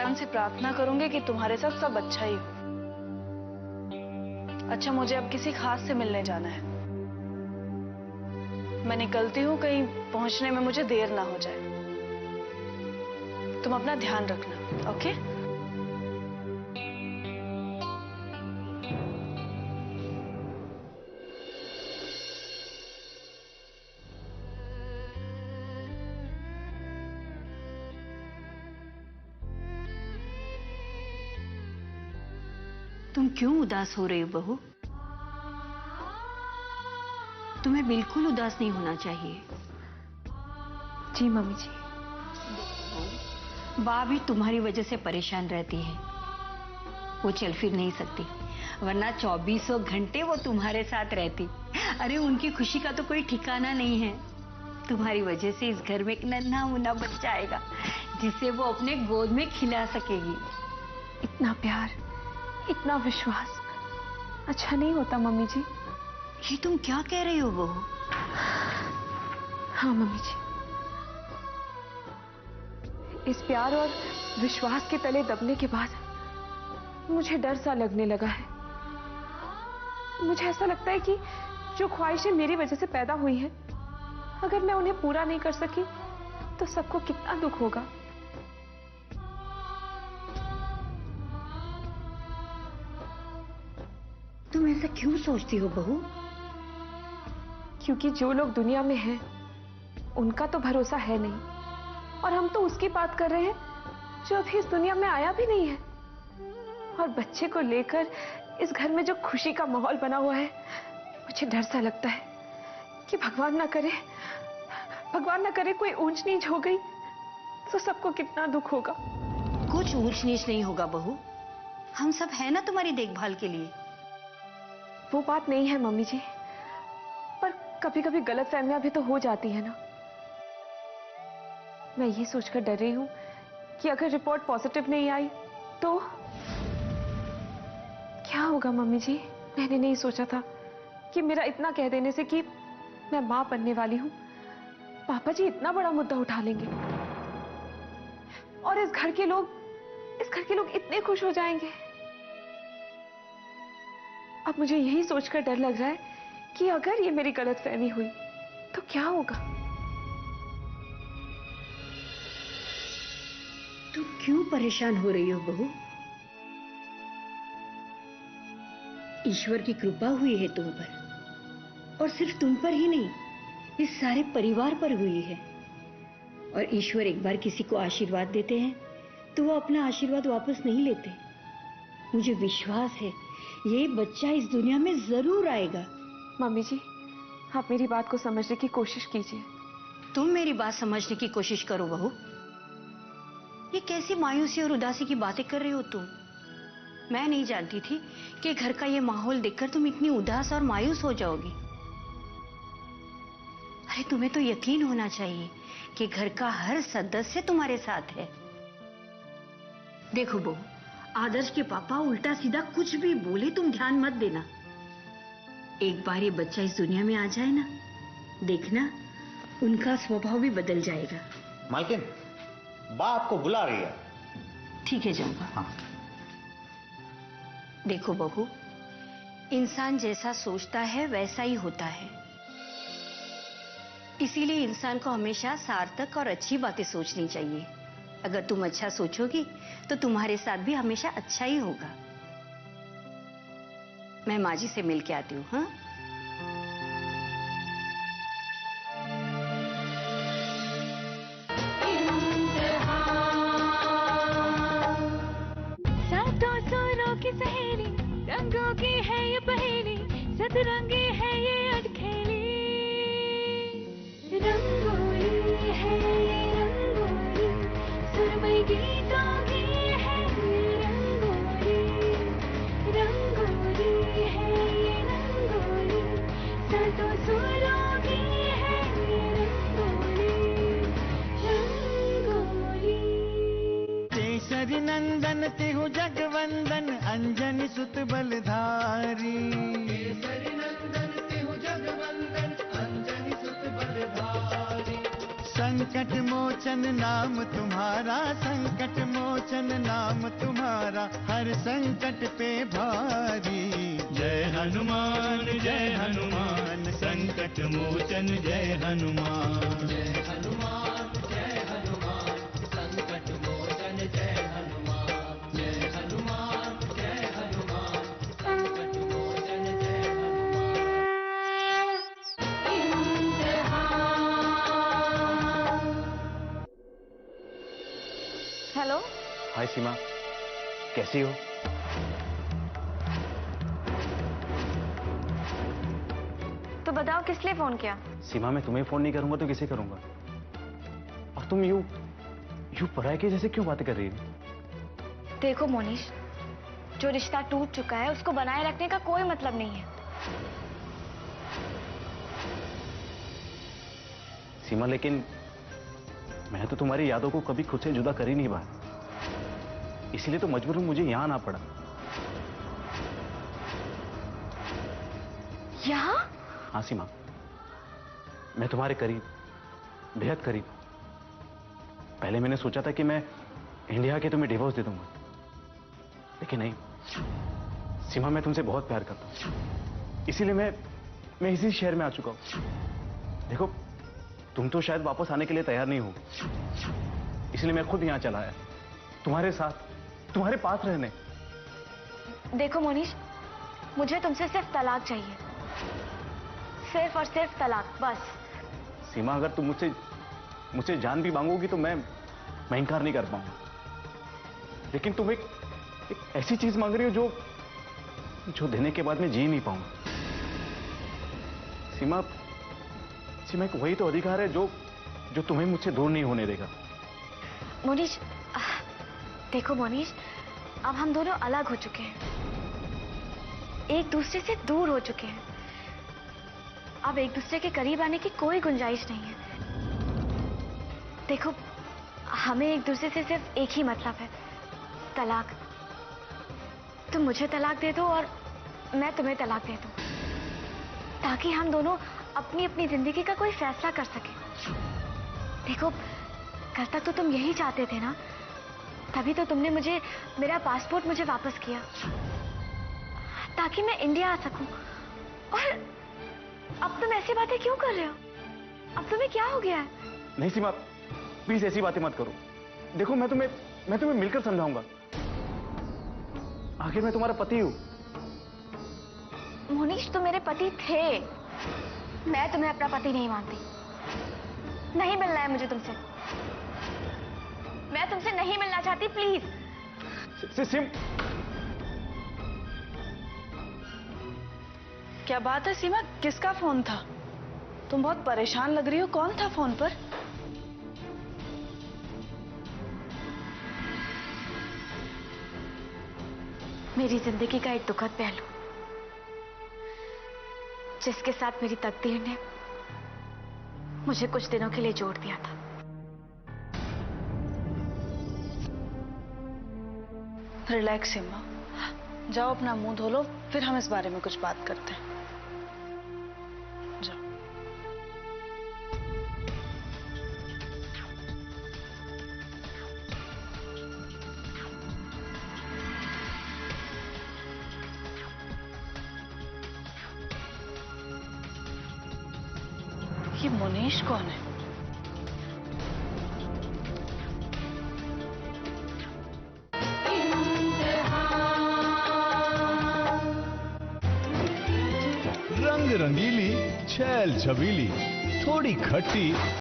भगवान से प्रार्थना करूंगी कि तुम्हारे साथ सब अच्छा ही हो। अच्छा, मुझे अब किसी खास से मिलने जाना है। मैं निकलती हूँ, कहीं पहुंचने में मुझे देर ना हो जाए। तुम अपना ध्यान रखना, ओके? तुम क्यों उदास हो रही हो बहू? तुम्हें बिल्कुल उदास नहीं होना चाहिए। जी मम्मी जी। बा भी तुम्हारी वजह से परेशान रहती है। वो चल फिर नहीं सकती, वरना 24 घंटे वो तुम्हारे साथ रहती। अरे उनकी खुशी का तो कोई ठिकाना नहीं है। तुम्हारी वजह से इस घर में एक नन्हा मुन्ना बच्चा आएगा जिसे वो अपने गोद में खिला सकेगी। इतना प्यार, इतना विश्वास अच्छा नहीं होता मम्मी जी? ये तुम क्या कह रही हो बहू? हाँ मम्मी जी, इस प्यार और विश्वास के तले दबने के बाद मुझे डर सा लगने लगा है। मुझे ऐसा लगता है कि जो ख्वाहिशें मेरी वजह से पैदा हुई हैं, अगर मैं उन्हें पूरा नहीं कर सकी तो सबको कितना दुख होगा। तुम ऐसा क्यों सोचती हो बहू? क्योंकि जो लोग दुनिया में हैं उनका तो भरोसा है नहीं, और हम तो उसकी बात कर रहे हैं जो अभी इस दुनिया में आया भी नहीं है। और बच्चे को लेकर इस घर में जो खुशी का माहौल बना हुआ है, मुझे डर सा लगता है कि भगवान ना करे कोई ऊंच नीच हो गई तो सबको कितना दुख होगा। कुछ ऊंच नीच नहीं होगा बहू, हम सब है ना तुम्हारी देखभाल के लिए। वो बात नहीं है मम्मी जी, पर कभी कभी गलतफहमियां भी तो हो जाती है ना। मैं ये सोचकर डर रही हूं कि अगर रिपोर्ट पॉजिटिव नहीं आई तो क्या होगा मम्मी जी? मैंने नहीं सोचा था कि मेरा इतना कह देने से कि मैं मां बनने वाली हूं, पापा जी इतना बड़ा मुद्दा उठा लेंगे और इस घर के लोग इतने खुश हो जाएंगे। अब मुझे यही सोचकर डर लग रहा है कि अगर ये मेरी गलतफहमी हुई तो क्या होगा। तुम क्यों परेशान हो रही हो बहू? ईश्वर की कृपा हुई है तुम पर, और सिर्फ तुम पर ही नहीं, इस सारे परिवार पर हुई है। और ईश्वर एक बार किसी को आशीर्वाद देते हैं तो वो अपना आशीर्वाद वापस नहीं लेते। मुझे विश्वास है ये बच्चा इस दुनिया में जरूर आएगा। मम्मी जी, आप मेरी बात को समझने की कोशिश कीजिए। तुम मेरी बात समझने की कोशिश करो बहू। ये कैसी मायूसी और उदासी की बातें कर रही हो तुम? मैं नहीं जानती थी कि घर का ये माहौल देखकर तुम इतनी उदास और मायूस हो जाओगी। अरे तुम्हें तो यकीन होना चाहिए कि घर का हर सदस्य तुम्हारे साथ है। देखो बहू, आदर्श के पापा उल्टा सीधा कुछ भी बोले तुम ध्यान मत देना। एक बार ये बच्चा इस दुनिया में आ जाए ना, देखना उनका स्वभाव भी बदल जाएगा। मालकिन, बा आपको बुला रही है। ठीक है जाऊंगा। हाँ। देखो बहू, इंसान जैसा सोचता है वैसा ही होता है। इसीलिए इंसान को हमेशा सार्थक और अच्छी बातें सोचनी चाहिए। अगर तुम अच्छा सोचोगी तो तुम्हारे साथ भी हमेशा अच्छा ही होगा। मैं माँ जी से मिल के आती हूँ। हाँ, सातों सुरों की सहेली, रंगों की है ये पहेली, सतरंगी है ये अटखेली। रंगोली है ये रंगोली, सुरमई गीतों की है ये रंगोली। रंगोली है ये रंगोली, सातों सुरों की है ये रंगोली। रंगोली केसरी नंदन तिहु जगवंदन, अंजनी सुत बलधारी। केसरी नंदन तिहु जगवंदन, अंजनी सुत बलधारी। संत संकट मोचन नाम तुम्हारा, संकट मोचन नाम तुम्हारा, हर संकट पे भारी। जय हनुमान संकट मोचन जय हनुमान। जय हनुमान संकट मोचन जय हनुमान। जय हनुमान संकट मोचन जय हेलो। हाय सीमा, कैसी हो? तो बताओ किस लिए फोन किया? सीमा, मैं तुम्हें फोन नहीं करूंगा तो किसे करूंगा? और तुम यूं पराये के जैसे क्यों बातें कर रही हो? देखो मोनीश, जो रिश्ता टूट चुका है उसको बनाए रखने का कोई मतलब नहीं है। सीमा, लेकिन मैं तो तुम्हारी यादों को कभी खुद से जुदा कर ही नहीं पाया, इसलिए तो मजबूरन मुझे यहां आना पड़ा। यहाँ? हाँ सीमा, मैं तुम्हारे करीब, बेहद करीब। पहले मैंने सोचा था कि मैं इंडिया के तुम्हें डिवोर्स दे दूंगा, लेकिन नहीं सीमा, मैं तुमसे बहुत प्यार करता हूं, इसीलिए मैं इसी शहर में आ चुका हूं। देखो, तुम तो शायद वापस आने के लिए तैयार नहीं हो, इसलिए मैं खुद यहां चला आया, तुम्हारे साथ, तुम्हारे पास रहने। देखो मोनीश, मुझे तुमसे सिर्फ तलाक चाहिए, सिर्फ और सिर्फ तलाक, बस। सीमा, अगर तुम मुझसे जान भी मांगोगी तो मैं इनकार नहीं कर पाऊंगा, लेकिन तुम एक ऐसी चीज मांग रही हो जो देने के बाद मैं जी नहीं पाऊंगा। सीमा, एक वही तो अधिकार है जो तुम्हें मुझसे दूर नहीं होने देगा। मोनीश, देखो मोनीश, अब हम दोनों अलग हो चुके हैं, एक दूसरे से दूर हो चुके हैं। अब एक दूसरे के करीब आने की कोई गुंजाइश नहीं है। देखो, हमें एक दूसरे से सिर्फ एक ही मतलब है, तलाक। तुम मुझे तलाक दे दो और मैं तुम्हें तलाक दे दूं, ताकि हम दोनों अपनी अपनी जिंदगी का कोई फैसला कर सके। देखो, कल तक तो तुम यही चाहते थे ना, तभी तो तुमने मेरा पासपोर्ट मुझे वापस किया, ताकि मैं इंडिया आ सकूं। और अब तुम ऐसी बातें क्यों कर रहे हो? अब तुम्हें क्या हो गया है? नहीं सीमा, प्लीज ऐसी बातें मत करो। देखो, मैं तुम्हें मिलकर समझाऊंगा, आखिर मैं तुम्हारा पति हूं। मोनीश, तुम मेरे पति थे, मैं तुम्हें अपना पति नहीं मानती। नहीं मिलना है मुझे तुमसे, मैं तुमसे नहीं मिलना चाहती, प्लीज। सिम, क्या बात है सीमा, किसका फोन था? तुम बहुत परेशान लग रही हो, कौन था फोन पर? मेरी जिंदगी का एक दुखद पहलू, जिसके साथ मेरी तकदीर ने मुझे कुछ दिनों के लिए जोड़ दिया था। रिलैक्स सीमा, जाओ अपना मुंह धो लो, फिर हम इस बारे में कुछ बात करते हैं। जाओ। ये मुनीश कौन है? रंग रंगीली, छैल छबीली, थोड़ी खट्टी